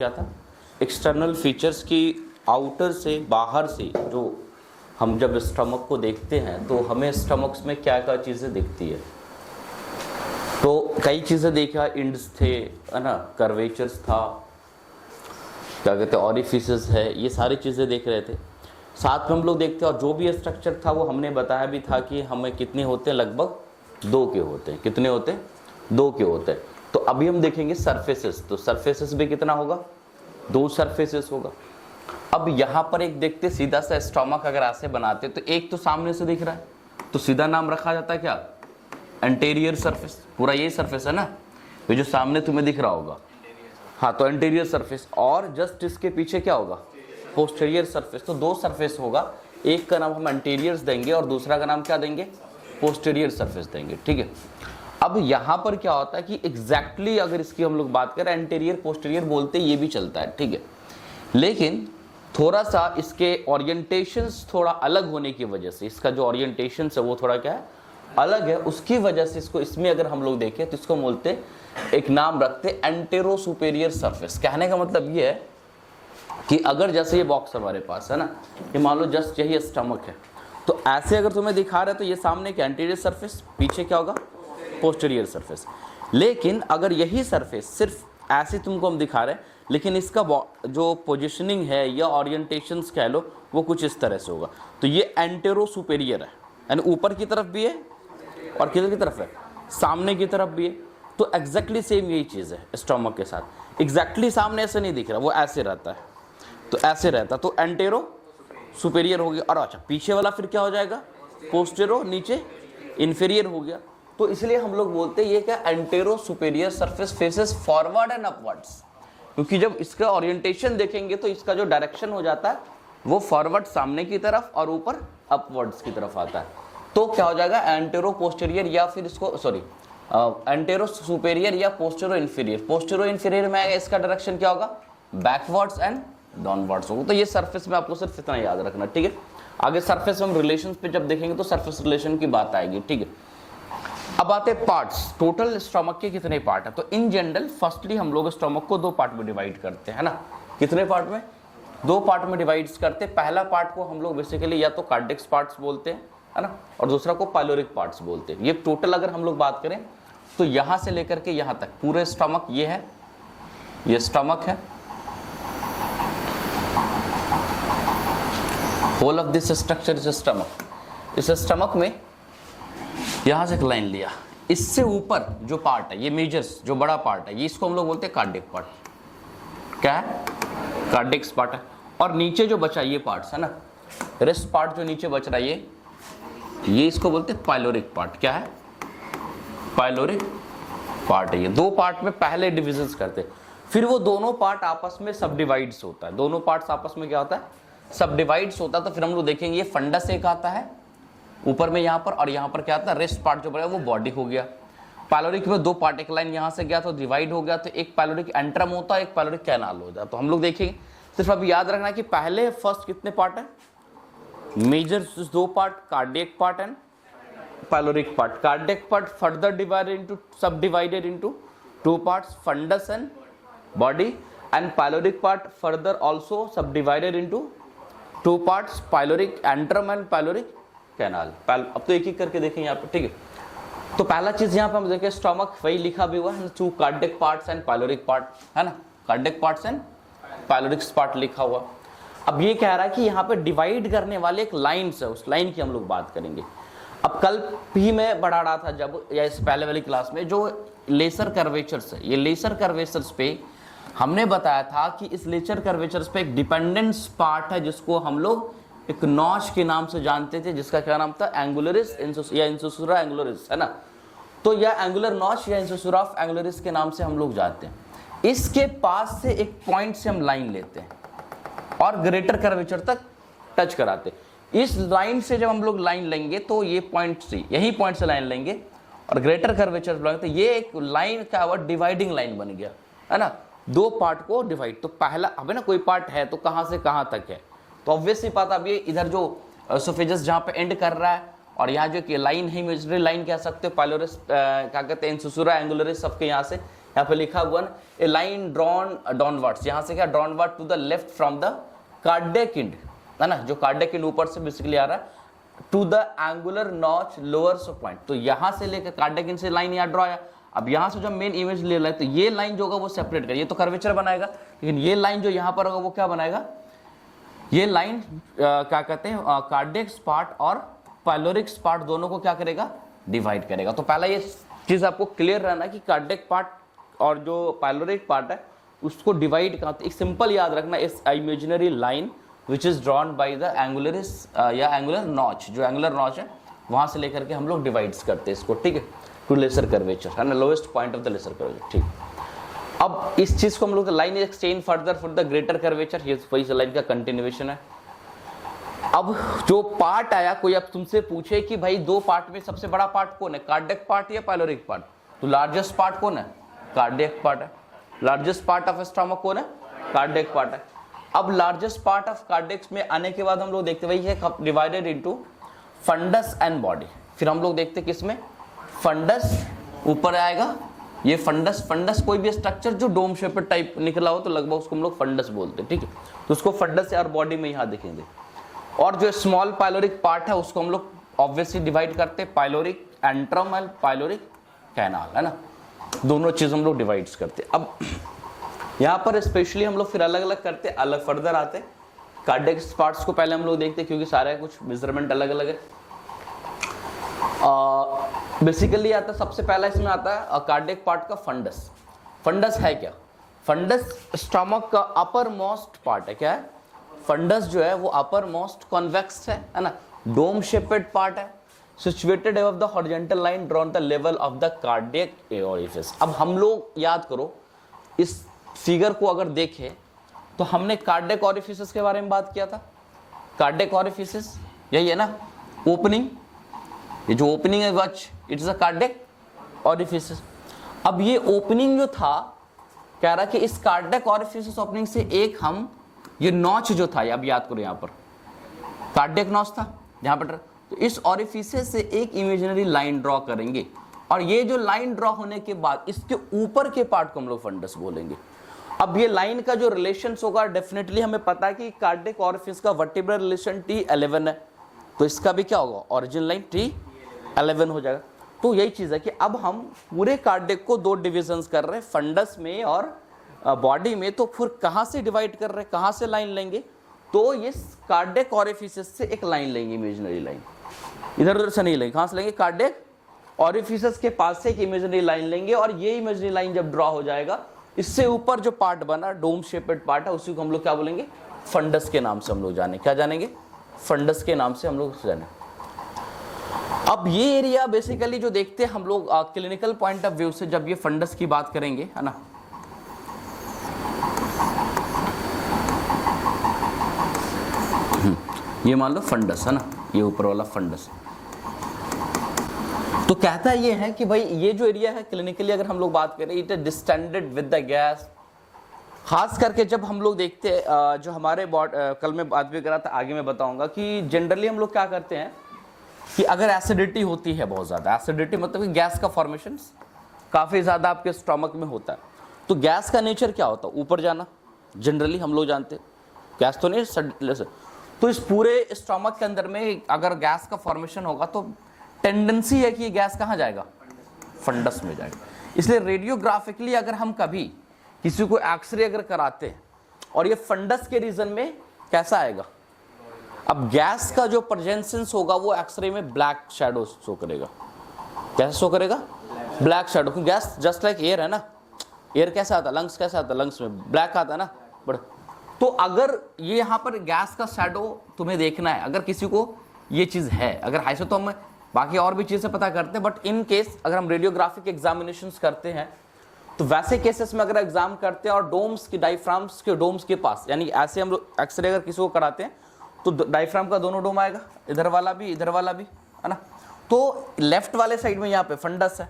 क्या था, external features की आउटर से बाहर से जो हम जब स्टमक को देखते हैं तो हमें स्टमक्स में क्या क्या चीज़ें दिखती है। तो कई चीज़ें देखा, इंड्स थे है ना, कर्वेचर्स था, क्या कहते हैं ऑरिफिसेस है, ये सारी चीज़ें देख रहे थे। साथ में हम लोग देखते हैं और जो भी स्ट्रक्चर था वो हमने बताया भी था कि हमें कितने होते हैं, लगभग 2 के होते हैं। कितने होते हैं? 2 के होते हैं। तो अभी हम देखेंगे सरफेसेस, तो सरफेसेस भी कितना होगा? 2 सरफेसेस होगा। अब यहाँ पर एक देखते सीधा सा स्टोमक अगर ऐसे बनाते तो एक तो सामने से दिख रहा है तो सीधा नाम रखा जाता है क्या? Anterior surface. पूरा ये सरफेस है ना, ये जो सामने तुम्हें दिख रहा होगा, हाँ, तो एंटीरियर सरफेस। और जस्ट इसके पीछे क्या होगा? Posterior surface. तो 2 सरफेस होगा, एक का नाम हम एंटीरियर्स देंगे और दूसरा का नाम क्या देंगे? पोस्टीरियर सरफेस देंगे। ठीक है। अब यहाँ पर क्या होता है कि एग्जैक्टली अगर इसकी हम लोग बात करें, एंटीरियर पोस्टीरियर बोलते ये भी चलता है, ठीक है, लेकिन थोड़ा सा इसके ओरिएंटेशंस थोड़ा अलग होने की वजह से, इसका जो ओरिएंटेशन है वो थोड़ा क्या है, अलग है, उसकी वजह से इसको इसमें अगर हम लोग देखें तो इसको बोलते, एक नाम रखते एंटेरो सुपेरियर सरफेस। कहने का मतलब ये है कि अगर जैसे ये बॉक्स हमारे पास है ना, ये मान लो जस्ट यही स्टमक है, तो ऐसे अगर तुम्हें दिखा रहा है तो ये सामने क्या एंटीरियर सरफेस, पीछे क्या होगा? Posterior surface. लेकिन अगर यही सरफेस सिर्फ ऐसे तुमको हम दिखा रहे हैं, लेकिन इसका जो पोजीशनिंग है या ओरिएंटेशंस कह लो वो कुछ इस तरह से होगा, तो ये एंटेरो सुपेरियर है, यानी ऊपर की तरफ भी है और किधर की तरफ है? सामने की तरफ भी है। तो एग्जैक्टली सेम यही चीज़ है स्टोमक के साथ। एग्जैक्टली सामने ऐसे नहीं दिख रहा, वो ऐसे रहता है, तो ऐसे रहता, तो एंटेरो सुपेरियर हो गया। और अच्छा, पीछे वाला फिर क्या हो जाएगा? पोस्टेरो, नीचे इन्फीरियर हो गया। तो इसलिए हम लोग बोलते हैं ये क्या, antero superior surface faces forward and upwards, क्योंकि जब इसका ओरिएंटेशन देखेंगे तो इसका जो डायरेक्शन हो जाता है वो फॉरवर्ड सामने की तरफ और ऊपर अपवर्ड्स की तरफ आता है। तो क्या हो जाएगा? एंटेरो पोस्टीरियर, या फिर इसको सॉरी एंटेरो सुपेरियर या पोस्टेरो इन्फीरियर। पोस्टेरो इन्फीरियर में इसका डायरेक्शन क्या होगा? बैकवर्ड्स एंड डाउनवर्ड्स होगा। तो ये सरफेस में आपको सिर्फ इतना याद रखना, ठीक है। आगे सरफेस में हम रिलेशन पे जब देखेंगे तो सरफेस रिलेशन की बात आएगी, ठीक है। अब आते हैं पार्ट्स। टोटल स्टोमक के कितने पार्ट है? तो इन जनरल फर्स्टली हम लोग स्टोमक को 2 पार्ट में डिवाइड करते हैं ना। कितने पार्ट में? 2 पार्ट में डिवाइड करते हैं। पहला पार्ट को हम लोग बेसिकली या तो कार्डियक पार्ट्स बोलते हैं, है ना, और दूसरा को पाइलोरिक पार्ट्स बोलते हैं। ये टोटल अगर हम लोग बात करें तो यहां से लेकर के यहां तक पूरे स्टोमक ये है, ये स्टोमक है, whole of this structure is stomach. इस स्टमक में यहां से एक लाइन लिया, इससे ऊपर जो पार्ट है, ये मेजर्स जो बड़ा पार्ट है, ये इसको हम लोग बोलते हैं कार्डियक पार्ट। क्या है? कार्डियक पार्ट है। और नीचे जो बचा ये पार्ट्स है ना, रेस्ट पार्ट जो नीचे बच रहा है ये इसको बोलते हैं पाइलोरिक पार्ट। क्या है? पाइलोरिक पार्ट है। ये 2 पार्ट में पहले डिविजन्स करते हैं, फिर वो दोनों पार्ट आपस में सब डिवाइड्स होता है। दोनों पार्ट्स आपस में क्या होता है? सब डिवाइड्स होता है। तो फिर हम लोग देखेंगे ये फंडस एक आता है ऊपर में यहाँ पर, और यहाँ पर क्या आता है? रेस्ट पार्ट जो बड़ा वो बॉडी हो गया। पाइलोरिक में 2 पार्ट, एक लाइन यहाँ से गया तो डिवाइड हो गया, तो एक पाइलोरिक एंट्रम होता है, एक पाइलोरिक कैनाल हो जाता है। तो हम लोग देखेंगे, सिर्फ अभी याद रखना कि पहले फर्स्ट कितने पार्ट है? Major 2 part, cardiac part and pyloric part. Cardiac part further divided into subdivided into 2 parts, fundus and body, and pyloric part further also subdivided into 2 parts, pyloric antrum and pyloric canal. अब तो एक एक करके देखें यहाँ पे, ठीक है। तो पहला चीज यहाँ पे हम देखें, स्टोमक वही लिखा भी हुआ है, 2 cardiac parts and pyloric part, है ना, cardiac parts and pyloric part लिखा हुआ। अब ये कह रहा है कि यहाँ पे डिवाइड करने वाले एक लाइन है, उस लाइन की हम लोग बात करेंगे। अब कल भी मैं पढ़ा रहा था जब, या इस पहले वाली क्लास में, जो लेसर कर्वेचर्स है, ये लेसर कर्वेचर्स पे हमने बताया था कि इस लेसर कर्वेचर्स पे एक डिपेंडेंस पार्ट है जिसको हम लोग एक नॉच के नाम से जानते थे, जिसका क्या नाम था? एंगुलरिस या इंसुसुरा एंगुलरिस, है ना। तो यह एंगुलर नॉच या इंसुसुरा ऑफ एंगुलरिस के नाम से हम लोग जानते हैं। इसके पास से एक पॉइंट से हम लाइन लेते हैं और ग्रेटर कर्वेचर तक टच कराते हैं। इस लाइन से जब हम लोग लाइन लेंगे तो ये पॉइंट से, यही पॉइंट से लाइन लेंगे और ग्रेटर कर्वेचर बुलाएंगे, तो ये एक लाइन क्या हुआ? डिवाइडिंग लाइन बन गया, है ना। 2 पार्ट को डिवाइड, तो पहला अब है ना, कोई पार्ट है तो कहां से कहां तक है, तो ऑब्वियसली पता, अब ये इधर जो एसोफेगस जहां पे एंड कर रहा है और यहाँ जो लाइन है, इमेजिनरी लाइन कह सकते हो, पाइलोरिस क्या कहते हैं, इंसुसुरा एंगुलरिस सबके यहाँ से यहाँ पे लिखा हुआ ना, ए लाइन ड्रॉन डाउनवर्ड्स, यहाँ से क्या downward to the left from the cardiac end, है ना, जो कार्डियक एंड ऊपर से बेसिकली आ रहा है, to the angular notch lower point. तो यहाँ से लेकर कार्डियक एंड से लाइन यहाँ ड्रॉ आया। अब यहाँ से जो मेन इमेज ले रहा है, तो ये लाइन जो होगा वो सेपरेट कर, ये तो कर्वेचर बनाएगा, लेकिन ये लाइन जो यहाँ पर होगा वो क्या बनाएगा, ये लाइन क्या कहते हैं, कार्डियक पार्ट और पाइलोरिक पार्ट दोनों को क्या करेगा, डिवाइड करेगा। तो पहला ये चीज आपको क्लियर रहना कि कार्डियक पार्ट और जो पाइलोरिक पार्ट है उसको डिवाइड कहाँ, एक सिंपल याद रखना, इस imaginary line which is drawn by the angularis या एंगुलर नॉच, जो एंगुलर नॉच है वहां से लेकर के हम लोग डिवाइड्स करते हैं इसको, ठीक है, टू लेसर कर्वेचर, है ना, lowest point of the lesser curvature, ठीक। अब इस चीज को हम लोग line extend further for the greater curvature, ये वही लाइन का कंटिन्यूएशन है। अब जो पार्ट आया, कोई अब तुमसे पूछे कि भाई दो पार्ट में सबसे बड़ा पार्ट कौन है, कार्डियक पार्ट या पाइलोरिक पार्ट, तो लार्जेस्ट पार्ट कौन है, कार्डियक पार्ट है। लार्जेस्ट पार्ट ऑफ स्टमक कौन है, कार्डियक पार्ट है। अब लार्जेस्ट पार्ट ऑफ कार्डियक में आने के बाद हम लोग देखते वही है divided into fundus and body. फिर हम लोग देखते किसमें, फंडस ऊपर आएगा, ये फंडस, फंडस कोई भी स्ट्रक्चर जो डोम शेपेड टाइप निकला हो तो लगभग उसको हम लोग फंडस बोलते हैं, ठीक है, तो उसको फंडस और बॉडी में यहाँ देखेंगे। और जो स्मॉल पाइलोरिक पार्ट है उसको हम लोग ऑब्वियसली डिवाइड करते हैं, पाइलोरिक एंट्रम और पाइलोरिक कैनाल, है ना, दोनों चीज हम लोग डिवाइड्स करते हैं। अब यहाँ पर स्पेशली हम लोग फिर अलग अलग करते, अलग फर्दर आते, कार्डियक पार्ट्स को पहले हम लोग देखते क्योंकि सारे कुछ मेजरमेंट अलग अलग है। बेसिकली आता सबसे पहला इसमें आता है कार्डियक पार्ट का फंडस। फंडस है क्या, फंडस स्टमक का अपर मोस्ट पार्ट है, क्या है, फंडस जो है वो अपर मोस्ट कॉन्वेक्स है ना, डोम शेपेड पार्ट है, situated above the horizontal line drawn the level of the cardiac orifice. अब हम लोग याद करो इस फिगर को अगर देखें तो हमने कार्डियक ओरिफिस के बारे में बात किया था। कार्डियक ओरिफिस यही है ना, ओपनिंग, ये जो ओपनिंग है वच it is a cardiac orifice. अब ये ओपनिंग जो था, कह रहा कि इस कार्डियक ओरिफिस ओपनिंग से एक हम ये नॉच जो था, अब याद करो यहाँ पर कार्डियक नॉच था यहाँ पर, तो इस ओरिफिस से एक इमेजिनरी लाइन ड्रॉ करेंगे और ये जो लाइन ड्रॉ होने के बाद इसके ऊपर के पार्ट को हम लोग फंडस बोलेंगे। अब ये लाइन का जो रिलेशन होगा डेफिनेटली हमें पता है कि कार्डियक ओरिफिस का वर्टिब्रल रिलेशन T11 है, तो इसका भी क्या होगा, ओरिजिन लाइन T11 हो जाएगा। तो यही चीज है कि अब हम पूरे कार्डियक को दो डिविजन्स कर रहे हैं, फंडस में और बॉडी में। तो फिर कहां से डिवाइड कर रहे हैं, कहां से लाइन लेंगे, तो ये कार्डियक ओरिफिस से एक लाइन लेंगे, इमेजिनरी लाइन, इधर उधर से नहीं लेंगे, कहां से लेंगे, कार्डियक ओरिफिस के पास से एक इमेजिनरी लाइन लेंगे। और ये इमेजिनरी लाइन जब ड्रॉ हो जाएगा, इससे ऊपर जो पार्ट बना डोम शेपेड पार्ट है, उसी को हम लोग क्या बोलेंगे, फंडस के नाम से हम लोग जाने, क्या जानेंगे, फंडस के नाम से हम लोग जाने। अब ये एरिया बेसिकली जो देखते हैं हम लोग क्लिनिकल पॉइंट ऑफ व्यू से, जब ये फंडस की बात करेंगे, है ना, ये मान लो फंडस है ना, ये ऊपर वाला फंडस। तो कहता ये है कि भाई ये जो एरिया है क्लिनिकली अगर हम लोग बात करें, it is distended with the gas. खास करके जब हम लोग देखते हैं, जो हमारे कल में बात भी करा था, आगे मैं बताऊंगा कि जनरली हम लोग क्या करते हैं कि अगर एसिडिटी होती है बहुत ज़्यादा, एसिडिटी मतलब कि गैस का फॉर्मेशन काफ़ी ज़्यादा आपके स्टमक में होता है, तो गैस का नेचर क्या होता है, ऊपर जाना, जनरली हम लोग जानते हैं, गैस तो नहीं। तो इस पूरे स्टमक के अंदर में अगर गैस का फॉर्मेशन होगा तो टेंडेंसी है कि ये गैस कहाँ जाएगा, फंडस में जाएगा। इसलिए रेडियोग्राफिकली अगर हम कभी किसी को एक्सरे अगर कराते हैं और ये फंडस के रीजन में कैसा आएगा, अब गैस का जो प्रेजेंस होगा वो एक्सरे में ब्लैक शैडो शो करेगा। कैसे शो करेगा, ब्लैक शैडो, क्योंकि गैस जस्ट लाइक एयर है ना, एयर कैसा आता है, लंग्स कैसा आता है, लंग्स में ब्लैक आता है ना, बट तो अगर ये यहाँ पर गैस का शैडो तुम्हें देखना है, अगर किसी को ये चीज़ है, अगर ऐसे तो हम बाकी और भी चीज़ें पता करते हैं, बट इन केस अगर हम रेडियोग्राफिक एग्जामिनेशंस करते हैं तो वैसे केसेस में अगर एग्जाम करते हैं और डोम्स की डायफ्राम्स के डोम्स के पास, यानी ऐसे हम लोग एक्सरे अगर किसी को कराते हैं तो डायफ्राम का दोनों डोम आएगा, इधर वाला भी इधर वाला भी, है ना। तो लेफ्ट वाले साइड में यहाँ पे फंडस है,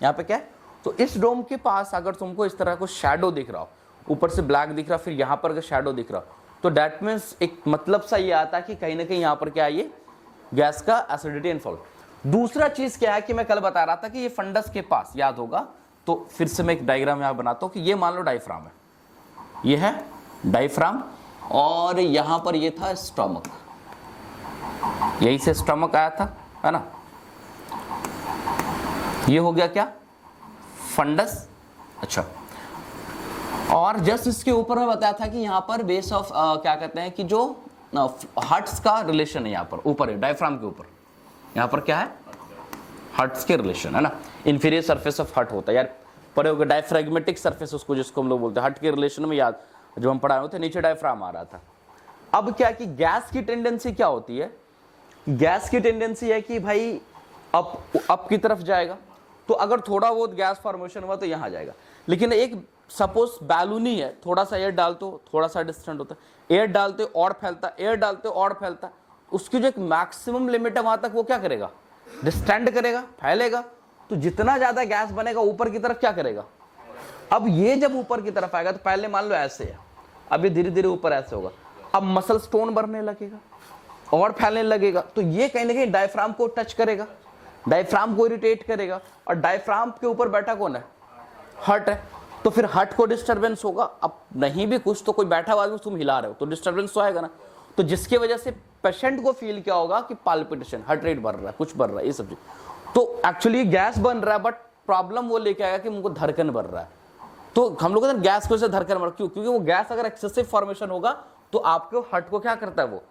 यहाँ पे क्या है, तो इस डोम के पास अगर तुमको इस तरह को शैडो दिख रहा हो, ऊपर से ब्लैक दिख रहा, फिर यहाँ पर अगर शैडो दिख रहा, तो डैट मीन्स एक मतलब सा ये आता है कि कहीं ना कहीं यहाँ पर क्या है, ये गैस का एसिडिटी एंड फॉल्ट। दूसरा चीज क्या है कि मैं कल बता रहा था कि ये फंडस के पास, याद होगा, तो फिर से मैं एक डायग्राम यहाँ बनाता हूँ कि ये मान लो डायफ्राम है, ये है डायफ्राम, और यहाँ पर ये था स्टमक, यही से स्टमक आया था, है ना। ये हो गया क्या, फंडस। अच्छा, और जस्ट इसके ऊपर मैं बताया था कि यहाँ पर बेस ऑफ क्या कहते हैं कि जो हर्ट्स का रिलेशन है, यहाँ पर ऊपर है डायफ्राम के ऊपर, यहाँ पर क्या है, हर्ट्स के रिलेशन, है ना। इंफीरियर सरफेस ऑफ हर्ट होता है यार, पढ़े होगा डायफ्रैग्मेटिक सरफेस उसको, जिसको हम लोग बोलते हैं हर्ट के रिलेशन में, याद जो हम पढ़ाए होते, नीचे डायफ्राम आ रहा था। अब क्या कि गैस की टेंडेंसी क्या होती है, गैस की टेंडेंसी है कि भाई अप की तरफ जाएगा, तो अगर थोड़ा बहुत गैस फॉर्मेशन हुआ तो यहाँ जाएगा। लेकिन एक सपोज बैलूनी है, थोड़ा सा एयर डालते हो, थोड़ा सा डिस्टेंट होता है, एयर डालते हो और फैलता, एयर डालते हो और फैलता, उसकी जो एक मैक्सिमम लिमिट है वहां तक वो क्या करेगा, डिस्टेंड करेगा, फैलेगा। तो जितना ज्यादा गैस बनेगा ऊपर की तरफ क्या करेगा, अब ये जब ऊपर की तरफ आएगा तो पहले मान लो ऐसे है, अब ये धीरे धीरे ऊपर ऐसे होगा, अब मसल स्टोन बढ़ने लगेगा और फैलने लगेगा, तो ये कहीं ना कहीं डायफ्राम को टच करेगा, डायफ्राम को इरिटेट करेगा, और डायफ्राम के ऊपर बैठा कौन है, हर्ट है, तो फिर हर्ट को डिस्टर्बेंस होगा। अब नहीं भी कुछ तो कोई बैठा हुआ तुम हिला रहे हो तो डिस्टर्बेंस तो आएगा ना, तो जिसकी वजह से पेशेंट को फील क्या होगा कि पाल्पिटेशन, हार्ट रेट बढ़ रहा है, कुछ बढ़ रहा है, ये सब चीज। तो एक्चुअली गैस बन रहा है, बट प्रॉब्लम वो लेके आएगा कि उनको धड़कन बढ़ रहा है। तो हम लोग गैस को से धड़कन बढ़, क्यों, क्योंकि वो गैस अगर एक्सेसिव फॉर्मेशन होगा तो आपके हार्ट को क्या करता है, वो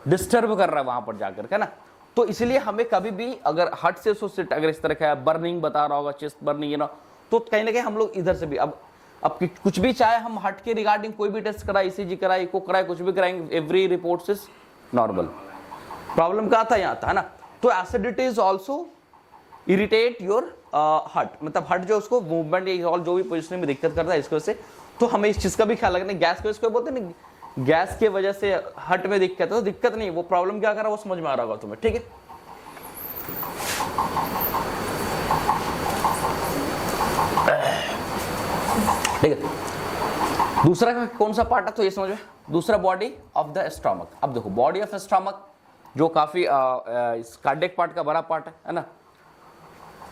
डिस्टर्ब कर रहा है वहां पर जाकर के ना। तो इसलिए हमें कभी भी अगर हार्ट से एसोसिएट अगर इस तरह का बर्निंग बता रहा होगा, चेस्ट बर्निंग, ना, तो कहीं ना कहीं हम लोग इधर से भी अब कुछ भी चाहे हम हार्ट के रिगार्डिंग कोई भी टेस्ट कराए, ईसीजी कराए, इको कराए, कुछ भी कराएंगे, every report is normal. Problem क्या था, यहाँ था ना। तो acidity is also irritate your heart, मतलब हार्ट जो उसको मूवमेंट और जो भी पोजिशन में दिक्कत करता है इसकी वजह से। तो हमें इस चीज का भी ख्याल रखना, गैस को इसको बोलते हैं ना, गैस की वजह से हार्ट में दिक्कत है, तो दिक्कत नहीं, वो प्रॉब्लम क्या कर रहा है वो समझ में आ रहा होगा तुम्हें, ठीक है। ठीक है, दूसरा का कौन सा पार्ट है तो ये समझ में, दूसरा बॉडी ऑफ द स्टमक। अब देखो बॉडी ऑफ स्टमक जो काफी कार्डियक पार्ट का बड़ा पार्ट है ना।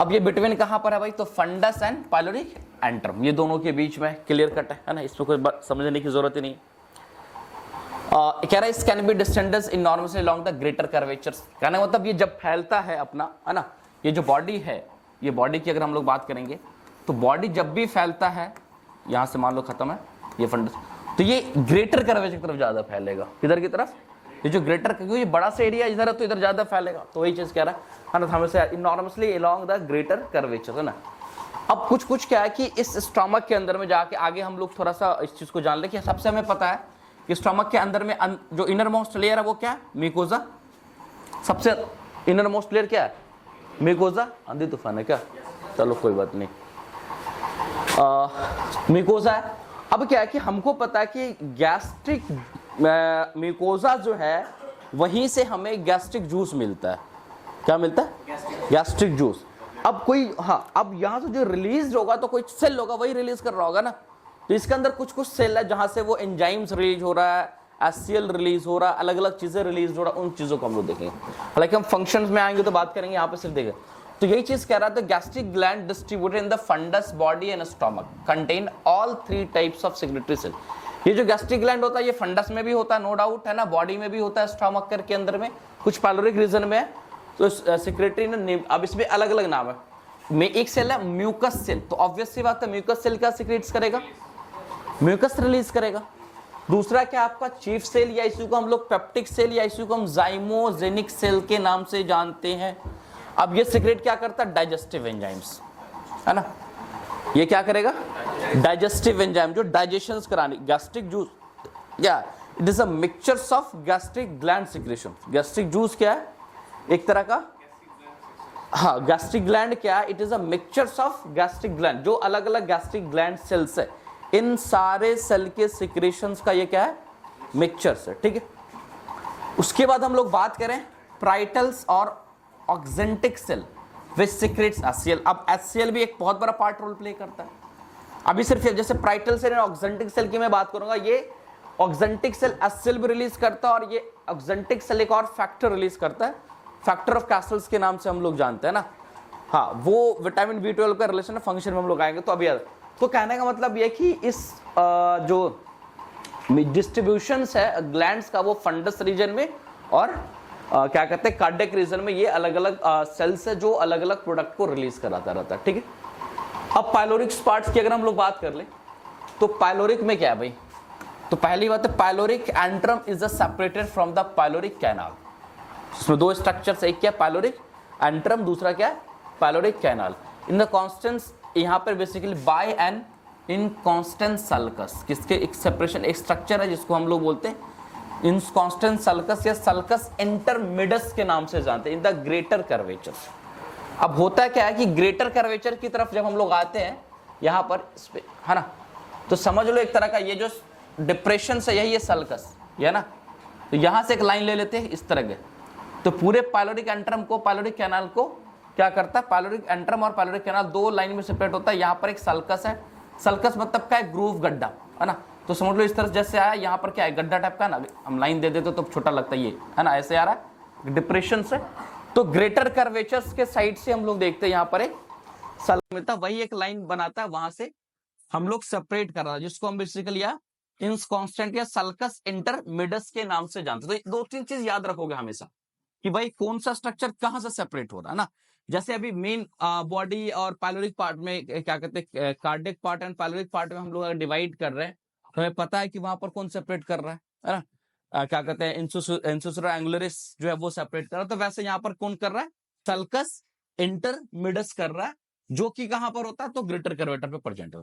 अब ये बिटवीन कहां पर है भाई, तो फंडस एंड पाइलोरी एंट्रम, ये दोनों के बीच में क्लियर कट है ना, इसमें कोई समझने की जरूरत ही नहीं। कह रहा है can be distendence enormously along the greater curvatures, कहने मतलब ये जब फैलता है अपना, है ना, ये जो बॉडी है, ये बॉडी की अगर हम लोग बात करेंगे तो बॉडी जब भी फैलता है, यहां से मान लो खत्म है ये फंडस, तो ये ग्रेटर कर्वेचर की तरफ ज्यादा फैलेगा, किधर की तरफ, ये जो ग्रेटर, क्योंकि ये बड़ा सा एरिया इधर है तो इधर ज्यादा फैलेगा, तो वही चीज कह रहा है ना, हमेशा enormously along the greater curvature, है ना। अब कुछ क्या है कि इस स्टमक के अंदर में जाके आगे हम लोग थोड़ा सा इस चीज को जान ले कि सबसे हमें पता है कि स्टमक के अंदर में जो इनर मोस्ट लेयर है वो क्या है, म्यूकोजा। सबसे इनर मोस्ट लेयर क्या है, म्यूकोजा। आंधी तूफान है क्या, चलो कोई बात नहीं, म्यूकोजा है। अब क्या है कि हमको पता है कि गैस्ट्रिक म्यूकोजा जो है वहीं से हमें गैस्ट्रिक जूस मिलता है, क्या मिलता है, गैस्ट्रिक जूस। अब कोई, हाँ, अब यहां से जो रिलीज होगा तो कोई सेल होगा वही रिलीज कर रहा होगा ना, तो इसके अंदर कुछ सेल है जहां से वो एंजाइम्स रिलीज हो रहा है, एचसीएल रिलीज हो रहा है, अलग अलग चीजें रिलीज हो रहा है, उन चीजों को हम लोग देखेंगे। हालांकि हम फंक्शंस में आएंगे तो बात करेंगे, यहाँ पे सिर्फ देखें। तो यही चीज कह रहा था, gastric gland distributed in the fundus body and stomach contain all 3 types of secretary cell. ये जो गैस्ट्रिक ग्लैंड होता है ये फंडस में भी होता है, नो डाउट, है ना, बॉडी में भी होता है, स्टमक के अंदर में, कुछ पाइलोरिक रीजन में है, तो सेक्रेटरी ने, अब इसमें अलग अलग नाम है। में एक सेल है म्यूकस सेल, तो ऑब्वियस सी बात है म्यूकस सेल क्या सीक्रेट्स करेगा, म्यूकस रिलीज करेगा। दूसरा क्या आपका चीफ सेल, या इसी को हम लोग पेप्टिक सेल, या इसी को हम जाइमोजेनिक सेल के नाम से जानते हैं। अब ये सीक्रेट क्या करता है, डाइजेस्टिव एंजाइम्स, है ना, ये क्या करेगा, डाइजेस्टिव एंजाइम जो डाइजेशन कराने, गैस्ट्रिक जूस, या it is a mixtures of gastric gland secretion. Gastric juice क्या है, एक तरह का, हाँ, गैस्ट्रिक ग्लैंड क्या है, it is a mixtures of gastric gland, जो अलग अलग गैस्ट्रिक ग्लैंड सेल्स है, इन सारे सेल के सिक्रेशंस का ये क्या है, मिक्सचर्स है, ठीक है। उसके बाद हम लोग बात करें प्राइटल्स और oxyntic cell which secretes HCl. अब एचसीएल भी एक बहुत बड़ा पार्ट रोल प्ले करता है। अभी सिर्फ जैसे प्राइटल सेल और ऑक्जेंटिक सेल की मैं बात करूंगा, ये ऑक्जेंटिक सेल एचसीएल भी रिलीज करता है, और ये ऑक्जेंटिक सेल एक और फैक्टर रिलीज करता है, फैक्टर ऑफ कैसल्स के नाम से हम लोग जानते हैं ना। हाँ, वो विटामिन B12 का रिलेशन है, फंक्शन में हम लोग आएंगे तो अभी याद। तो कहने का मतलब ये कि इस जो डिस्ट्रीब्यूशंस है ग्लैंड्स का वो फंडस रीजन में और क्या कहते हैं कार्डियक रीजन में, ये अलग अलग सेल्स है जो अलग अलग प्रोडक्ट को रिलीज कराता रहता है। ठीक है, अब पाइलोरिक पार्ट्स की अगर हम लोग बात कर ले तो पाइलोरिक में क्या है भाई, तो पहली बात है pyloric antrum is separated from the pyloric canal. इसमें दो स्ट्रक्चर्स, एक क्या पाइलोरिक एंट्रम, दूसरा क्या pyloric canal. In the constants यहाँ पर basically by an inconstant sulcus, किसके एक सेपरेशन, एक स्ट्रक्चर है जिसको हम लोग बोलते हैं इनकॉन्स्टेंट सल्कस या सल्कस इंटरमिडस के नाम से जानते हैं इन द ग्रेटर कर्वेचर। अब होता क्या है कि ग्रेटर कर्वेचर की तरफ जब हम लोग आते हैं यहाँ पर है ना, तो समझ लो एक तरह का ये जो डिप्रेशन से यही है सल्कस, ये ना, तो यहाँ से एक लाइन ले लेते हैं इस तरह के, तो पूरे पाइलोरिक एंट्रम को, पाइलोरिक कैनाल को क्या करता है, पाइलोरिक एंट्रम और पाइलोरिक कैनाल दो लाइन में सेपरेट होता है। यहाँ पर एक सल्कस है, सल्कस मतलब क्या है, ग्रूव, गड्ढा, है ना, तो समझ लो इस तरह जैसे आया, यहाँ पर क्या है, गड्ढा टाइप का ना, हम लाइन दे देते तो छोटा लगता है, ये है ना, ऐसे आ रहा है डिप्रेशन से। तो ग्रेटर कर्वेचर्स के साइड से हम लोग देखते हैं यहाँ पर एक सल्कस मिलता है, वही एक लाइन बनाता है, वहां से हम लोग सेपरेट कर रहा है, जिसको हम बेसिकली या इनकॉन्स्टेंट या सल्कस इंटरमिडस के नाम से जानते हैं। तो दो तीन चीज याद रखोगे हमेशा कि भाई कौन सा स्ट्रक्चर कहां से सेपरेट हो रहा है ना। जैसे अभी मेन बॉडी और पाइलोरिक पार्ट में क्या कहते हैं, cardiac part and pyloric part में हम लोग अगर डिवाइड कर रहे हैं तो हमें पता है कि वहां पर कौन सेपरेट कर रहा है ना, क्या कहते हैं, इंसुसुरा एंगुलरिस जो है वो सेपरेट कर रहा है। तो वैसे यहाँ पर कौन कर रहा है, सल्कस इंटरमिडस कर रहा है, जो कि कहां पर होता है, तो ग्रेटर कर्वेटर पे प्रेजेंट है।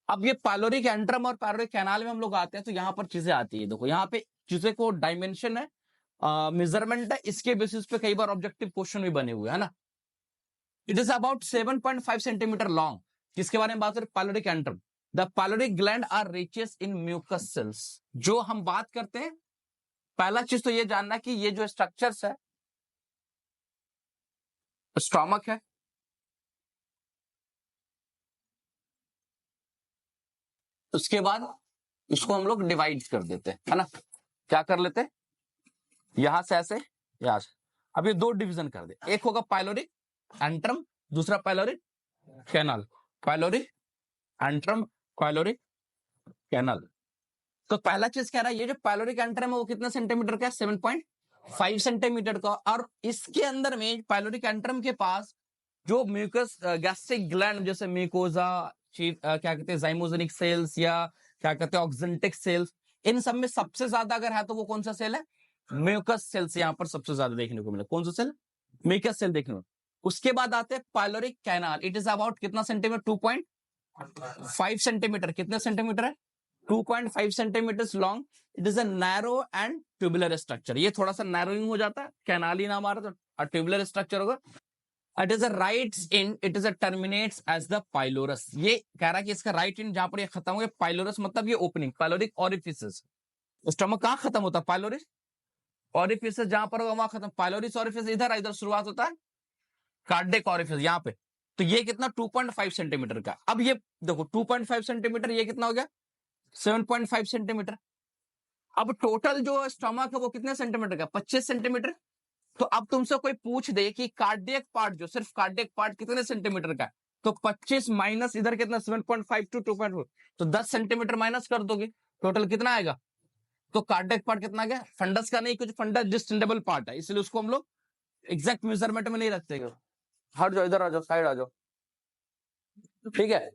अब ये पाइलोरिक एंट्रम और पाइलोरिक कैनाल में हम लोग आते हैं तो यहाँ पर चीजें आती है, देखो यहाँ पे चीजें को डायमेंशन है, मेजरमेंट है, इसके बेसिस पे कई बार ऑब्जेक्टिव क्वेश्चन भी बने हुए है ना। It is about 7.5 centimetre long, किसके बारे में बात करें, pyloric antrum. The pyloric gland are riches in mucus cells. जो हम बात करते हैं, पहला चीज तो ये जानना कि ये जो स्ट्रक्चर्स है, स्टोमक है, उसके बाद इसको हम लोग डिवाइड कर देते हैं, है ना, क्या कर लेते हैं, यहां से ऐसे, यहां से। अब ये दो डिवीजन कर दे, एक होगा पाइलोरिक एंट्रम, दूसरा pyloric canal, pyloric antrum, pyloric canal. तो पहला चीज कह रहा है ये जो पाइलोरिक एंट्रम है वो कितना सेंटीमीटर का है, 7.5 सेंटीमीटर का। और इसके अंदर में पाइलोरिक एंट्रम के पास जो म्यूकस गैस्ट्रिक ग्लैंड जैसे म्यूकोजा, क्या कहते हैं जाइमोजेनिक सेल्स या क्या कहते हैं ऑक्जेंटिक सेल्स, इन सब में सबसे ज्यादा अगर है तो वो कौन सा सेल है, म्यूकस सेल्स यहाँ पर सबसे ज्यादा देखने को मिला, कौन सा सेल, म्यूकस सेल देखने को। उसके बाद आते हैं pyloric canal, it is about कितना सेंटीमीटर, 2.5 सेंटीमीटर, कितने सेंटीमीटर है, 2.5 centimetre long. It is a narrow and tubular structure, ये थोड़ा सा नैरोइंग हो जाता है, कैनाल ही नाम आ रहा था, ट्यूबुलर स्ट्रक्चर होगा। It is a right in, it is a terminates as the pylorus, ये कह रहा है कि इसका राइट इन जहां पर ये खत्म हो गया, पाइलोरस मतलब ये ओपनिंग, पाइलोरिक ऑरिफिसेस। स्टमक कहां खत्म होता है, पाइलोरिस ऑरिफिसेस जहां पर होगा वहां खत्म, पाइलोरिस ऑरिफिस इधर, इधर शुरुआत होता है कार्डियक ऑरिफिस यहाँ पे। तो ये कितना 2.5 सेंटीमीटर का। अब ये देखो 2.5 सेंटीमीटर, ये कितना हो गया 7.5 सेंटीमीटर। अब टोटल जो स्टमक है वो कितने सेंटीमीटर का, 25 सेंटीमीटर। तो अब तुमसे कोई पूछ दे कि कार्डियक पार्ट, जो सिर्फ कार्डियक पार्ट कितने सेंटीमीटर का है, तो 25 माइनस इधर कितना 7.5 टू 2.4, तो 10 सेंटीमीटर माइनस कर दोगे, टोटल कितना आएगा। तो कार्डियक पार्ट कितना गया, फंडस का नहीं, कुछ फंडस डिस्टेंडेबल पार्ट है, इसलिए उसको हम लोग एग्जैक्ट मेजरमेंट में नहीं रखते। हट जाओ, इधर आ जाओ, साइड आ जाओ, ठीक है।